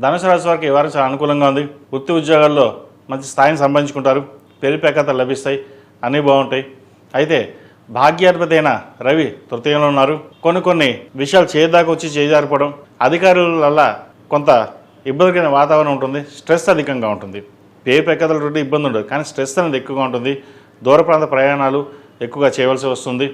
ధనుసు రాశి వారికి ఈ వారం చాలా అనుకూలంగా ఉంది. వృత్తి ఉద్యోగాల్లో మంచి స్థాయిని సంపాదించుకుంటారు. పేరు ప్రఖ్యాతలు లభిస్తాయి. అన్నీ బాగుంటాయి. అయితే భాగ్యాధిపతి అయిన రవి తృతీయంలో ఉన్నారు. కొన్ని విషయాలు చేయదాకా వచ్చి చేజారిపోవడం, అధికారుల వల్ల కొంత ఇబ్బందికరమైన వాతావరణం ఉంటుంది. స్ట్రెస్ అధికంగా ఉంటుంది. పేరు ప్రఖ్యాతలతో ఇబ్బంది ఉండదు, కానీ స్ట్రెస్ అనేది ఎక్కువగా ఉంటుంది. దూర ప్రాంత ప్రయాణాలు ఎక్కువగా చేయవలసి వస్తుంది.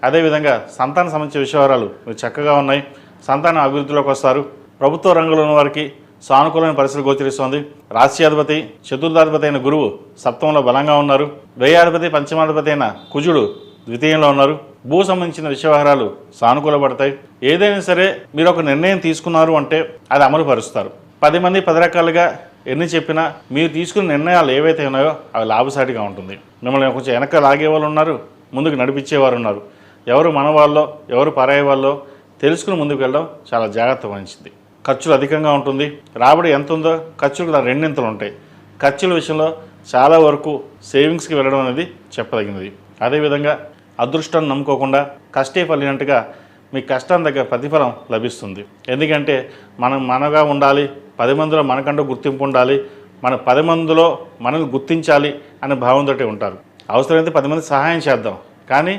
అదేవిధంగా సంతాన సంబంధించిన విషయాలు చక్కగా ఉన్నాయి. సంతానం అభివృద్ధిలోకి వస్తారు. ప్రభుత్వ రంగంలో ఉన్న వారికి సానుకూలమైన పరిస్థితులు గోచరిస్తోంది. రాశ్యాధిపతి చతుర్థాధిపతి అయిన గురువు సప్తమంలో బలంగా ఉన్నారు. వ్యయాధిపతి పంచమాధిపతి అయిన కుజుడు ద్వితీయంలో ఉన్నారు. భూ సంబంధించిన విషయవహారాలు సానుకూలపడతాయి. ఏదైనా సరే మీరు ఒక నిర్ణయం తీసుకున్నారు అంటే అది అమలు పరుస్తారు. 10 మంది 10 రకాలుగా ఎన్ని చెప్పినా మీరు తీసుకున్న నిర్ణయాలు ఏవైతే ఉన్నాయో అవి లాభసాటిగా ఉంటుంది. మిమ్మల్ని కొంచెం వెనక లాగే వాళ్ళు ఉన్నారు, ముందుకు నడిపించేవారు ఉన్నారు. ఎవరు మన వాళ్ళో ఎవరు పరాయి వాళ్ళో తెలుసుకుని ముందుకు వెళ్ళడం చాలా జాగ్రత్త వహించింది. ఖర్చులు అధికంగా ఉంటుంది. రాబడి ఎంత ఉందో ఖర్చులు కూడా రెండింతలు ఉంటాయి. ఖర్చుల విషయంలో చాలా వరకు సేవింగ్స్కి వెళ్ళడం అనేది చెప్పదగినది. అదేవిధంగా అదృష్టాన్ని నమ్ముకోకుండా కష్టే ఫలినట్టుగా మీ కష్టం దగ్గర ప్రతిఫలం లభిస్తుంది. ఎందుకంటే మనం మనగా ఉండాలి, 10 మందిలో మనకంటూ గుర్తింపు ఉండాలి, మన 10 మందిలో మనల్ని గుర్తించాలి అనే భావంతో ఉంటారు. అవసరమైతే 10 మంది సహాయం చేద్దాం, కానీ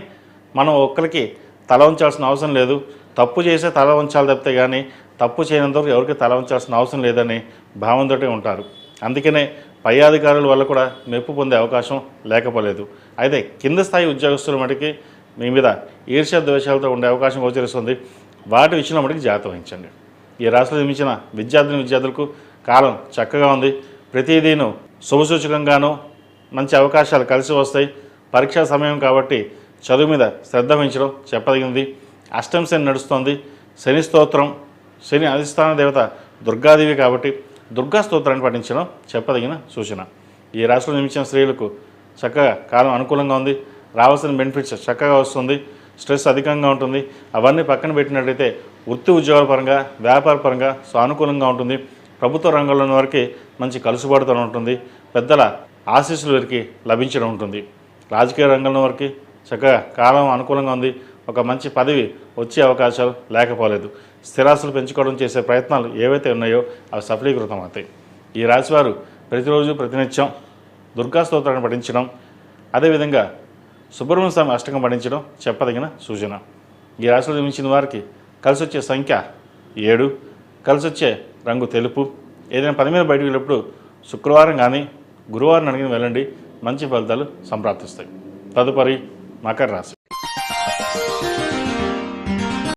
మనం ఒక్కరికి తల ఉంచాల్సిన అవసరం లేదు. తప్పు చేసే తల ఉంచాలి తప్పితే కానీ తప్పు చేయనంతవరకు ఎవరికి తల ఉంచాల్సిన అవసరం లేదని భావంతో ఉంటారు. అందుకనే పై అధికారుల వల్ల కూడా మెప్పు పొందే అవకాశం లేకపోలేదు. అయితే కింద స్థాయి ఉద్యోగస్తుల మటుకి మీ మీద ఈర్ష్య ద్వేషాలతో ఉండే అవకాశం గోచరిస్తుంది. వాటి విషయంలో మటుకు జాగ్రత్త వహించండి. ఈ రాశిలో జన్మించిన విద్యార్థులకు కాలం చక్కగా ఉంది. ప్రతిదీను శుభసూచకంగాను మంచి అవకాశాలు కలిసి వస్తాయి. పరీక్షా సమయం కాబట్టి చదువు మీద శ్రద్ధ వహించడం చెప్పదగినది. అష్టమ శని నడుస్తోంది. శని స్తోత్రం, శని అధిష్టాన దేవత దుర్గాదేవి కాబట్టి దుర్గా స్తోత్రాన్ని పఠించడం చెప్పదగిన సూచన. ఈ రాశిలో జన్మించిన స్త్రీలకు చక్కగా కాలం అనుకూలంగా ఉంది. రావాల్సిన బెనిఫిట్స్ చక్కగా వస్తుంది. స్ట్రెస్ అధికంగా ఉంటుంది. అవన్నీ పక్కన పెట్టినట్లయితే వృత్తి ఉద్యోగాల పరంగా వ్యాపార పరంగా సానుకూలంగా ఉంటుంది. ప్రభుత్వ రంగంలో ఉన్న వారికి మంచి కలుసుబాటుతనం ఉంటుంది. పెద్దల ఆశీస్సులు వీరికి లభించడం ఉంటుంది. రాజకీయ రంగంలో వారికి చక్కగా కాలం అనుకూలంగా ఉంది. ఒక మంచి పదవి వచ్చే అవకాశాలు లేకపోలేదు. స్థిరాస్తులు పెంచుకోవడం చేసే ప్రయత్నాలు ఏవైతే ఉన్నాయో అవి సఫలీకృతం అవుతాయి. ఈ రాశివారు ప్రతిరోజు ప్రతినిత్యం దుర్గా స్తోత్రాన్ని పఠించడం, అదేవిధంగా సుబ్రహ్మణ్య స్వామి అష్టకం పఠించడం చెప్పదగిన సూచన. ఈ రాశిలో జన్మించిన వారికి కలిసి వచ్చే సంఖ్య 7, కలిసి వచ్చే రంగు తెలుపు. ఏదైనా పని మీద బయటకు వెళ్ళినప్పుడు శుక్రవారం కానీ గురువారం అడిగిన వెళ్ళండి. మంచి ఫలితాలు సంప్రాప్తిస్తాయి. తదుపరి మకర రాశి.